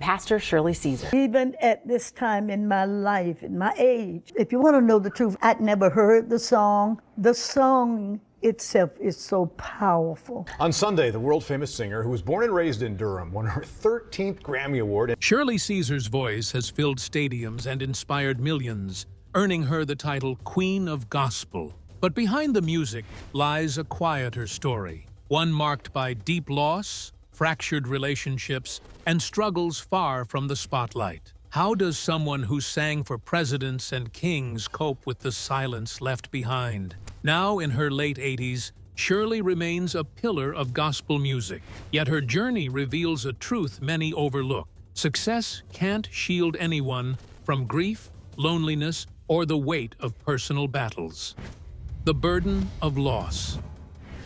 Pastor Shirley Caesar. Even at this time in my life, in my age, if you want to know the truth, I'd never heard the song. The song itself is so powerful. On Sunday, the world-famous singer who was born and raised in Durham won her 13th Grammy Award. Shirley Caesar's voice has filled stadiums and inspired millions, earning her the title Queen of Gospel. But behind the music lies a quieter story, one marked by deep loss, fractured relationships, and struggles far from the spotlight. How does someone who sang for presidents and kings cope with the silence left behind? Now in her late 80s, Shirley remains a pillar of gospel music, yet her journey reveals a truth many overlook. Success can't shield anyone from grief, loneliness, or the weight of personal battles. The burden of loss.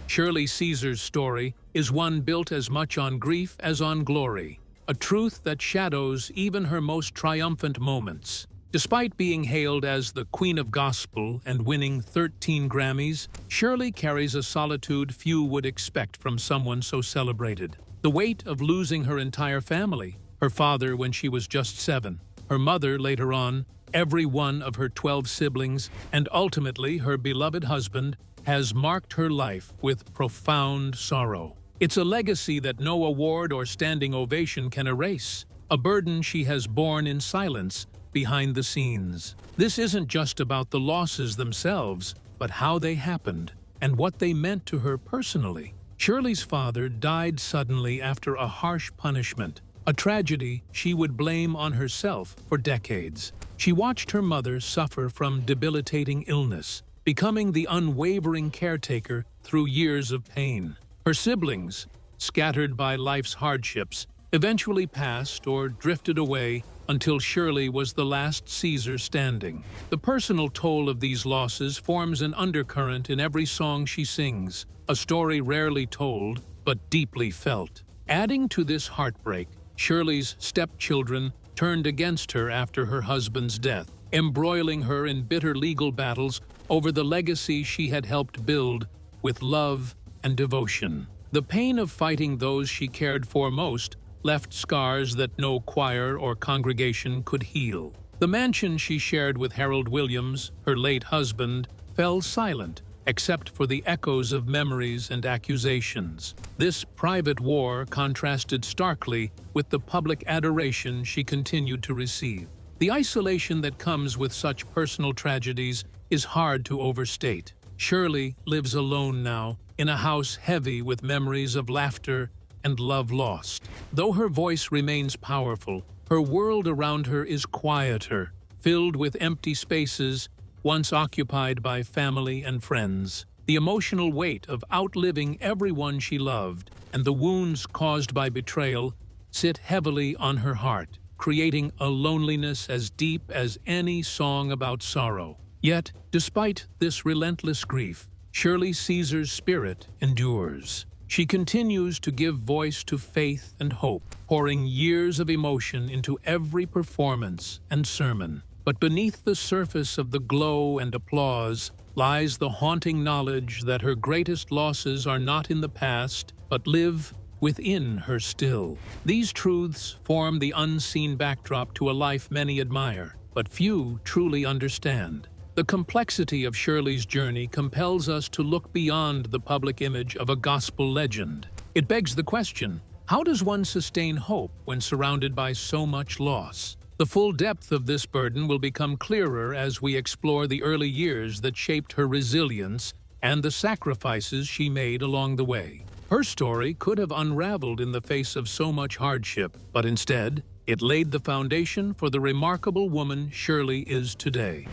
Shirley Caesar's story is one built as much on grief as on glory, a truth that shadows even her most triumphant moments. Despite being hailed as the Queen of Gospel and winning 13 Grammys, Shirley carries a solitude few would expect from someone so celebrated. The weight of losing her entire family, her father when she was just 7, her mother later on, every one of her 12 siblings, and ultimately her beloved husband, has marked her life with profound sorrow. It's a legacy that no award or standing ovation can erase, a burden she has borne in silence behind the scenes. This isn't just about the losses themselves, but how they happened and what they meant to her personally. Shirley's father died suddenly after a harsh punishment, a tragedy she would blame on herself for decades. She watched her mother suffer from debilitating illness, becoming the unwavering caretaker through years of pain. Her siblings, scattered by life's hardships, eventually passed or drifted away until Shirley was the last Caesar standing. The personal toll of these losses forms an undercurrent in every song she sings, a story rarely told but deeply felt. Adding to this heartbreak, Shirley's stepchildren turned against her after her husband's death, embroiling her in bitter legal battles over the legacy she had helped build with love and devotion. The pain of fighting those she cared for most left scars that no choir or congregation could heal. The mansion she shared with Harold Williams, her late husband, fell silent, except for the echoes of memories and accusations. This private war contrasted starkly with the public adoration she continued to receive. The isolation that comes with such personal tragedies is hard to overstate. Shirley lives alone now, in a house heavy with memories of laughter and love lost. Though her voice remains powerful, her world around her is quieter, filled with empty spaces once occupied by family and friends. The emotional weight of outliving everyone she loved and the wounds caused by betrayal sit heavily on her heart, creating a loneliness as deep as any song about sorrow. Yet, despite this relentless grief, Shirley Caesar's spirit endures. She continues to give voice to faith and hope, pouring years of emotion into every performance and sermon. But beneath the surface of the glow and applause lies the haunting knowledge that her greatest losses are not in the past, but live within her still. These truths form the unseen backdrop to a life many admire, but few truly understand. The complexity of Shirley's journey compels us to look beyond the public image of a gospel legend. It begs the question, how does one sustain hope when surrounded by so much loss? The full depth of this burden will become clearer as we explore the early years that shaped her resilience and the sacrifices she made along the way. Her story could have unraveled in the face of so much hardship, but instead, it laid the foundation for the remarkable woman Shirley is today.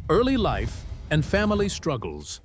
Early life and family struggles.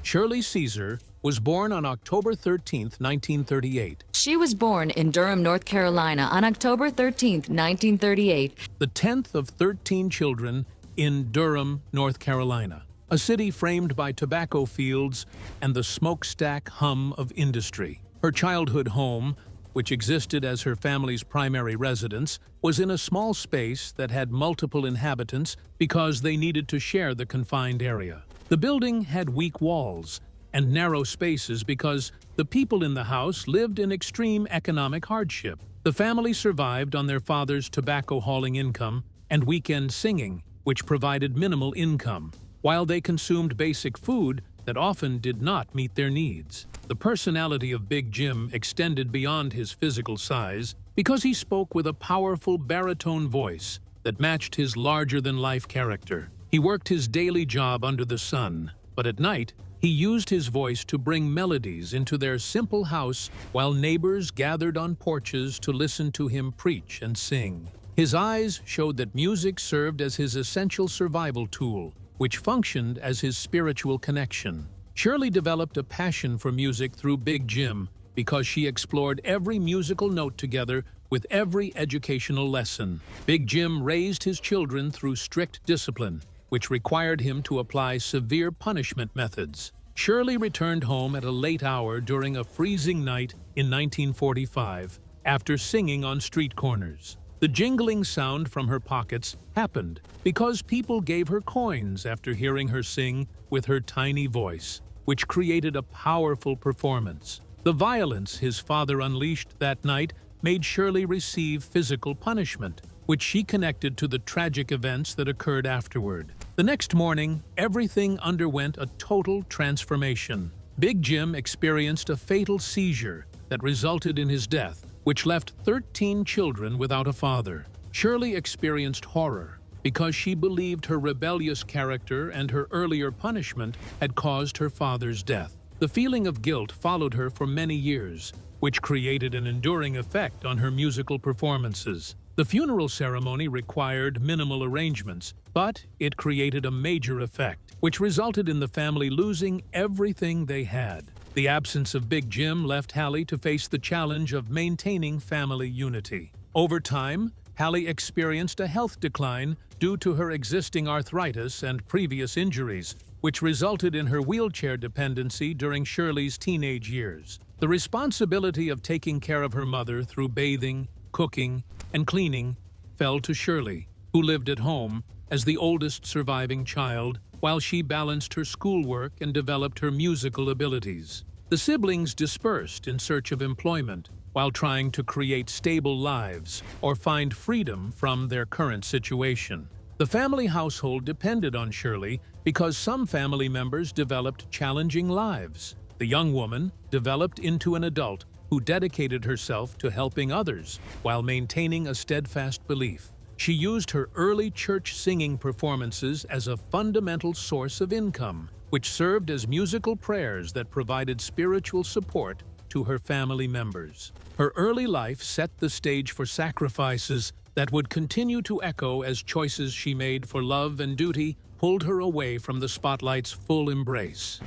Shirley Caesar was born on October 13, 1938. She was born in Durham, North Carolina on October 13, 1938. The 10th of 13 children in Durham, North Carolina, a city framed by tobacco fields and the smokestack hum of industry. Her childhood home, which existed as her family's primary residence, was in a small space that had multiple inhabitants because they needed to share the confined area. The building had weak walls and narrow spaces because the people in the house lived in extreme economic hardship. The family survived on their father's tobacco-hauling income and weekend singing, which provided minimal income, while they consumed basic food that often did not meet their needs. The personality of Big Jim extended beyond his physical size because he spoke with a powerful baritone voice that matched his larger-than-life character. He worked his daily job under the sun, but at night, he used his voice to bring melodies into their simple house while neighbors gathered on porches to listen to him preach and sing. His eyes showed that music served as his essential survival tool, which functioned as his spiritual connection. Shirley developed a passion for music through Big Jim because she explored every musical note together with every educational lesson. Big Jim raised his children through strict discipline, which required him to apply severe punishment methods. Shirley returned home at a late hour during a freezing night in 1945 after singing on street corners. The jingling sound from her pockets happened because people gave her coins after hearing her sing with her tiny voice, which created a powerful performance. The violence his father unleashed that night made Shirley receive physical punishment, which she connected to the tragic events that occurred afterward. The next morning, everything underwent a total transformation. Big Jim experienced a fatal seizure that resulted in his death, which left 13 children without a father. Shirley experienced horror because she believed her rebellious character and her earlier punishment had caused her father's death. The feeling of guilt followed her for many years, which created an enduring effect on her musical performances. The funeral ceremony required minimal arrangements, but it created a major effect, which resulted in the family losing everything they had. The absence of Big Jim left Hallie to face the challenge of maintaining family unity. Over time, Hallie experienced a health decline due to her existing arthritis and previous injuries, which resulted in her wheelchair dependency during Shirley's teenage years. The responsibility of taking care of her mother through bathing, cooking, and cleaning fell to Shirley, who lived at home as the oldest surviving child, while she balanced her schoolwork and developed her musical abilities. The siblings dispersed in search of employment while trying to create stable lives or find freedom from their current situation. The family household depended on Shirley because some family members developed challenging lives. The young woman developed into an adult who dedicated herself to helping others while maintaining a steadfast belief. She used her early church singing performances as a fundamental source of income, which served as musical prayers that provided spiritual support to her family members. Her early life set the stage for sacrifices that would continue to echo as choices she made for love and duty pulled her away from the spotlight's full embrace.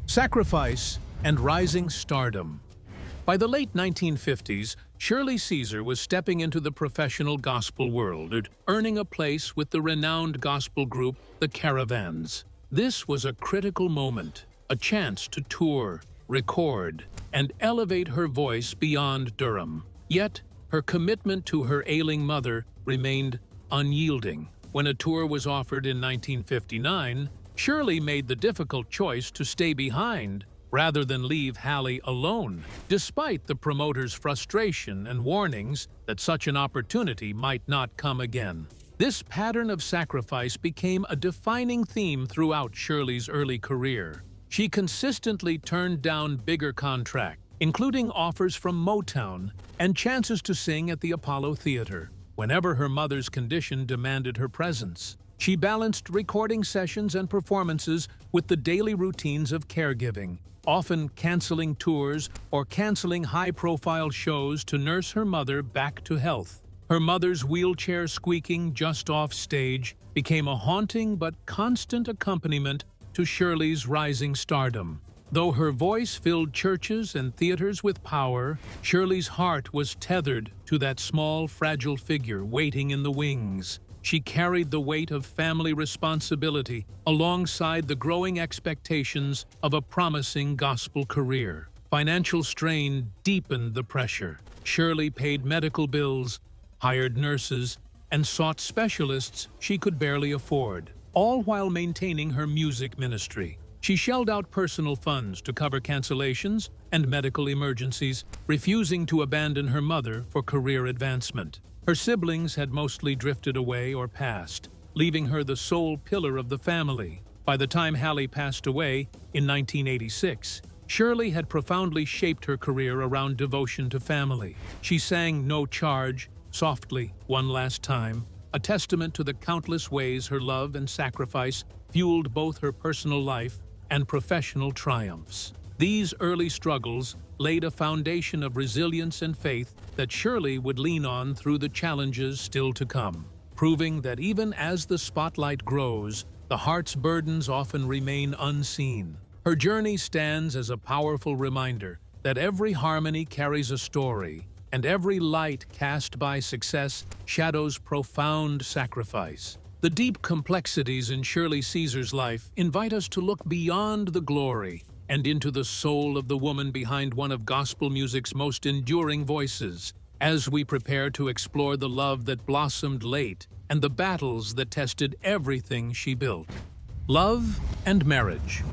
Sacrifice and rising stardom. By the late 1950s, Shirley Caesar was stepping into the professional gospel world, earning a place with the renowned gospel group, the Caravans. This was a critical moment, a chance to tour, record, and elevate her voice beyond Durham. Yet, her commitment to her ailing mother remained unyielding. When a tour was offered in 1959, Shirley made the difficult choice to stay behind rather than leave Hallie alone, despite the promoter's frustration and warnings that such an opportunity might not come again. This pattern of sacrifice became a defining theme throughout Shirley's early career. She consistently turned down bigger contracts, including offers from Motown and chances to sing at the Apollo Theater, whenever her mother's condition demanded her presence. She balanced recording sessions and performances with the daily routines of caregiving, often canceling tours or canceling high-profile shows to nurse her mother back to health. Her mother's wheelchair squeaking just off stage became a haunting but constant accompaniment to Shirley's rising stardom. Though her voice filled churches and theaters with power, Shirley's heart was tethered to that small, fragile figure waiting in the wings. She carried the weight of family responsibility alongside the growing expectations of a promising gospel career. Financial strain deepened the pressure. Shirley paid medical bills, hired nurses, and sought specialists she could barely afford, all while maintaining her music ministry. She shelled out personal funds to cover cancellations and medical emergencies, refusing to abandon her mother for career advancement. Her siblings had mostly drifted away or passed, leaving her the sole pillar of the family. By the time Hallie passed away in 1986, Shirley had profoundly shaped her career around devotion to family. She sang No Charge, softly, one last time, a testament to the countless ways her love and sacrifice fueled both her personal life and professional triumphs. These early struggles laid a foundation of resilience and faith that Shirley would lean on through the challenges still to come, proving that even as the spotlight grows, the heart's burdens often remain unseen. Her journey stands as a powerful reminder that every harmony carries a story, and every light cast by success shadows profound sacrifice. The deep complexities in Shirley Caesar's life invite us to look beyond the glory and into the soul of the woman behind one of gospel music's most enduring voices, as we prepare to explore the love that blossomed late and the battles that tested everything she built. Love and marriage.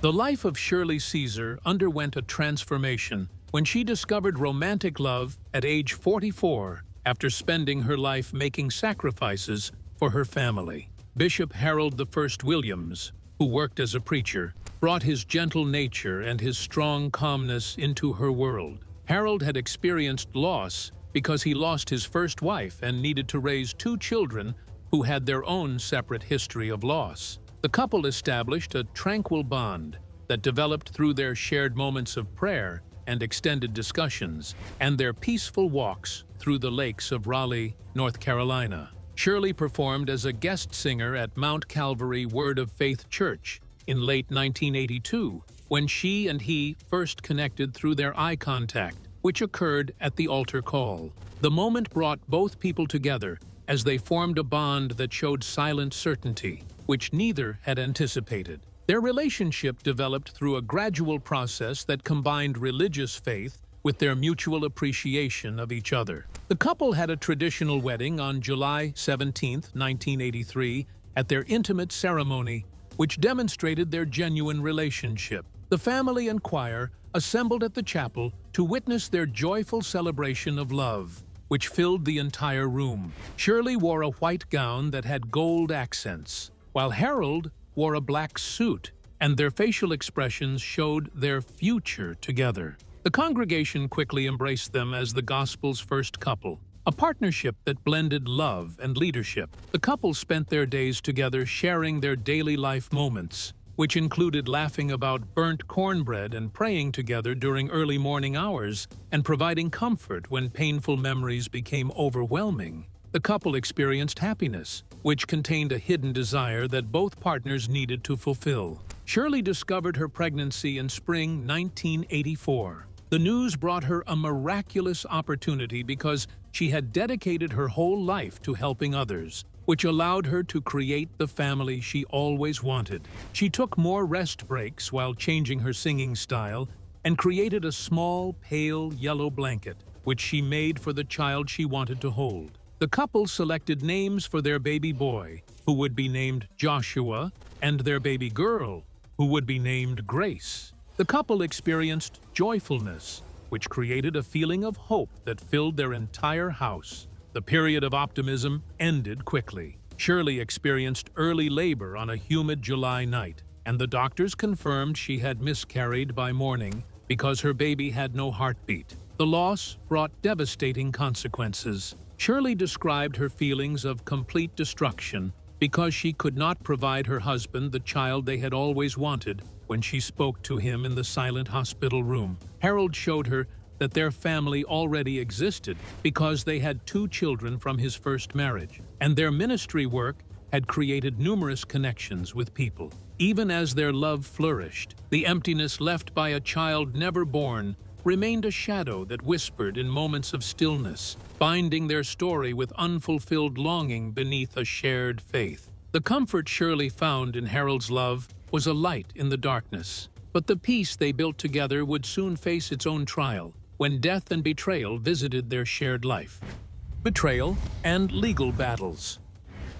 The life of Shirley Caesar underwent a transformation when she discovered romantic love at age 44 after spending her life making sacrifices for her family. Bishop Harold I Williams, who worked as a preacher, brought his gentle nature and his strong calmness into her world. Harold had experienced loss because he lost his first wife and needed to raise two children who had their own separate history of loss. The couple established a tranquil bond that developed through their shared moments of prayer and extended discussions, and their peaceful walks through the lakes of Raleigh, North Carolina. Shirley performed as a guest singer at Mount Calvary Word of Faith Church in late 1982, when she and he first connected through their eye contact, which occurred at the altar call. The moment brought both people together as they formed a bond that showed silent certainty, which neither had anticipated. Their relationship developed through a gradual process that combined religious faith with their mutual appreciation of each other. The couple had a traditional wedding on July 17, 1983, at their intimate ceremony, which demonstrated their genuine relationship. The family and choir assembled at the chapel to witness their joyful celebration of love, which filled the entire room. Shirley wore a white gown that had gold accents, while Harold wore a black suit, and their facial expressions showed their future together. The congregation quickly embraced them as the gospel's first couple, a partnership that blended love and leadership. The couple spent their days together sharing their daily life moments, which included laughing about burnt cornbread and praying together during early morning hours and providing comfort when painful memories became overwhelming. The couple experienced happiness, which contained a hidden desire that both partners needed to fulfill. Shirley discovered her pregnancy in spring 1984. The news brought her a miraculous opportunity because she had dedicated her whole life to helping others, which allowed her to create the family she always wanted. She took more rest breaks while changing her singing style and created a small, pale yellow blanket, which she made for the child she wanted to hold. The couple selected names for their baby boy, who would be named Joshua, and their baby girl, who would be named Grace. The couple experienced joyfulness, which created a feeling of hope that filled their entire house. The period of optimism ended quickly. Shirley experienced early labor on a humid July night, and the doctors confirmed she had miscarried by morning because her baby had no heartbeat. The loss brought devastating consequences. Shirley described her feelings of complete destruction because she could not provide her husband the child they had always wanted when she spoke to him in the silent hospital room. Harold showed her that their family already existed because they had two children from his first marriage, and their ministry work had created numerous connections with people. Even as their love flourished, the emptiness left by a child never born remained a shadow that whispered in moments of stillness, binding their story with unfulfilled longing beneath a shared faith. The comfort Shirley found in Harold's love was a light in the darkness, but the peace they built together would soon face its own trial when death and betrayal visited their shared life. Betrayal and legal battles.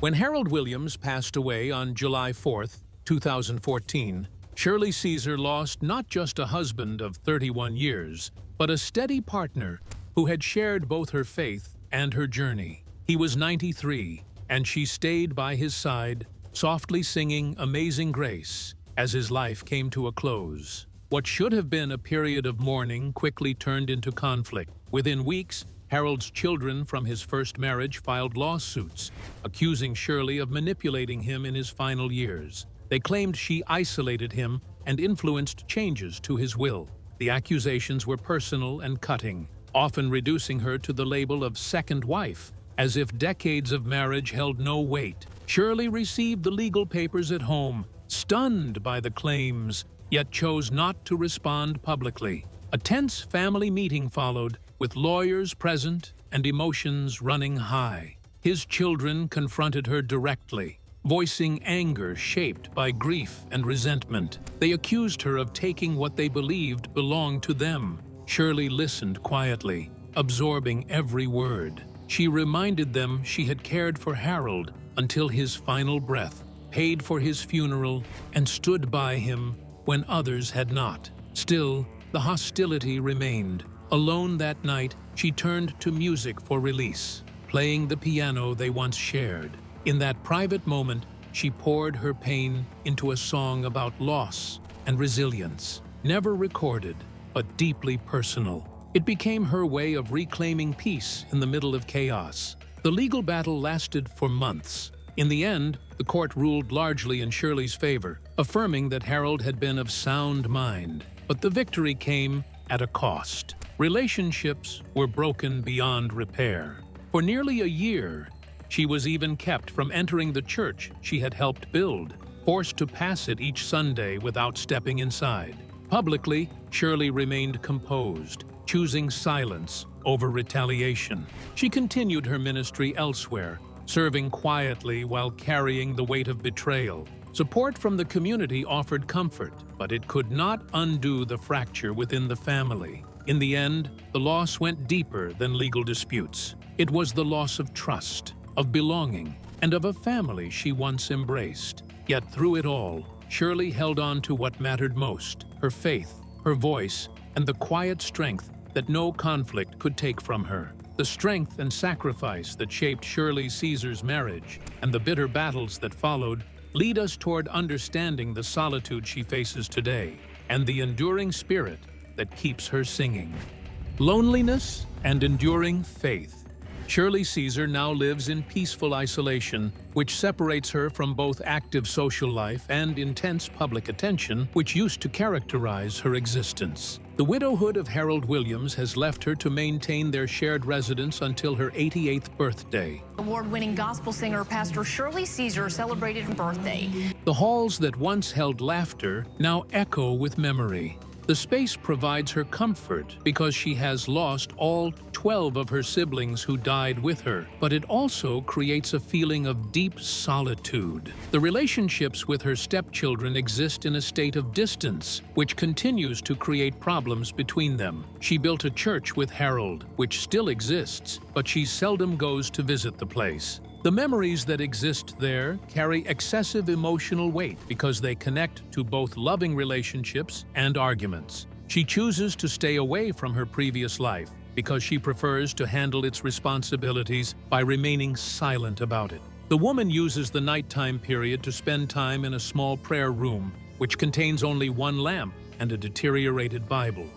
When Harold Williams passed away on July 4, 2014, Shirley Caesar lost not just a husband of 31 years, but a steady partner who had shared both her faith and her journey. He was 93, and she stayed by his side, softly singing Amazing Grace as his life came to a close. What should have been a period of mourning quickly turned into conflict. Within weeks, Harold's children from his first marriage filed lawsuits, accusing Shirley of manipulating him in his final years. They claimed she isolated him and influenced changes to his will. The accusations were personal and cutting, often reducing her to the label of second wife, as if decades of marriage held no weight. Shirley received the legal papers at home, stunned by the claims, yet chose not to respond publicly. A tense family meeting followed, with lawyers present and emotions running high. His children confronted her directly, voicing anger shaped by grief and resentment. They accused her of taking what they believed belonged to them. Shirley listened quietly, absorbing every word. She reminded them she had cared for Harold until his final breath, paid for his funeral, and stood by him when others had not. Still, the hostility remained. Alone that night, she turned to music for release, playing the piano they once shared. In that private moment, she poured her pain into a song about loss and resilience, never recorded, but deeply personal. It became her way of reclaiming peace in the middle of chaos. The legal battle lasted for months. In the end, the court ruled largely in Shirley's favor, affirming that Harold had been of sound mind. But the victory came at a cost. Relationships were broken beyond repair. For nearly a year, she was even kept from entering the church she had helped build, forced to pass it each Sunday without stepping inside. Publicly, Shirley remained composed, choosing silence over retaliation. She continued her ministry elsewhere, serving quietly while carrying the weight of betrayal. Support from the community offered comfort, but it could not undo the fracture within the family. In the end, the loss went deeper than legal disputes. It was the loss of trust, of belonging, and of a family she once embraced. Yet through it all, Shirley held on to what mattered most: her faith, her voice, and the quiet strength that no conflict could take from her. The strength and sacrifice that shaped Shirley Caesar's marriage and the bitter battles that followed lead us toward understanding the solitude she faces today and the enduring spirit that keeps her singing. Loneliness and enduring faith. Shirley Caesar now lives in peaceful isolation, which separates her from both active social life and intense public attention, which used to characterize her existence. The widowhood of Harold Williams has left her to maintain their shared residence until her 88th birthday. Award-winning gospel singer Pastor Shirley Caesar celebrated her birthday. The halls that once held laughter now echo with memory. The space provides her comfort because she has lost all 12 of her siblings who died with her, but it also creates a feeling of deep solitude. The relationships with her stepchildren exist in a state of distance, which continues to create problems between them. She built a church with Harold, which still exists, but she seldom goes to visit the place. The memories that exist there carry excessive emotional weight because they connect to both loving relationships and arguments. She chooses to stay away from her previous life because she prefers to handle its responsibilities by remaining silent about it. The woman uses the nighttime period to spend time in a small prayer room, which contains only one lamp and a deteriorated Bible.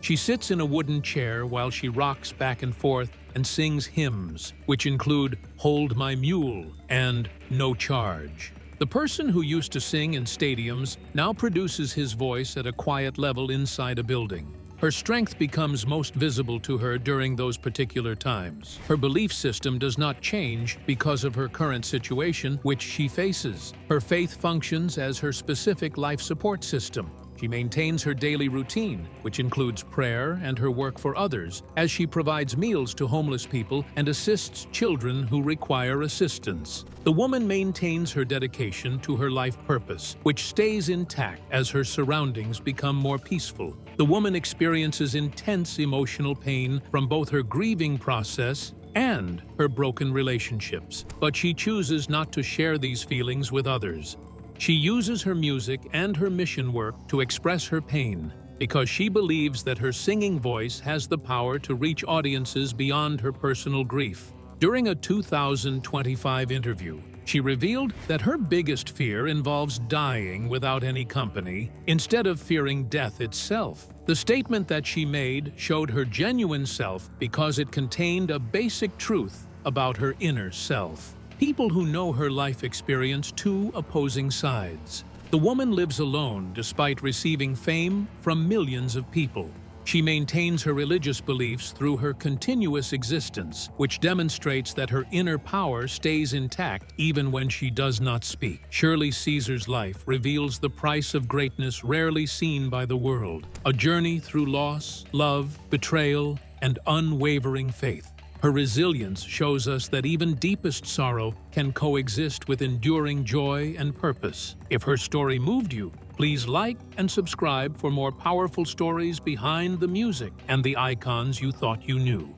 She sits in a wooden chair while she rocks back and forth and sings hymns, which include Hold My Mule and No Charge. The person who used to sing in stadiums now produces his voice at a quiet level inside a building. Her strength becomes most visible to her during those particular times. Her belief system does not change because of her current situation, which she faces. Her faith functions as her specific life support system. She maintains her daily routine, which includes prayer and her work for others, as she provides meals to homeless people and assists children who require assistance. The woman maintains her dedication to her life purpose, which stays intact as her surroundings become more peaceful. The woman experiences intense emotional pain from both her grieving process and her broken relationships, but she chooses not to share these feelings with others. She uses her music and her mission work to express her pain because she believes that her singing voice has the power to reach audiences beyond her personal grief. During a 2025 interview, she revealed that her biggest fear involves dying without any company instead of fearing death itself. The statement that she made showed her genuine self because it contained a basic truth about her inner self. People who know her life experience two opposing sides. The woman lives alone despite receiving fame from millions of people. She maintains her religious beliefs through her continuous existence, which demonstrates that her inner power stays intact even when she does not speak. Shirley Caesar's life reveals the price of greatness rarely seen by the world, a journey through loss, love, betrayal, and unwavering faith. Her resilience shows us that even deepest sorrow can coexist with enduring joy and purpose. If her story moved you, please like and subscribe for more powerful stories behind the music and the icons you thought you knew.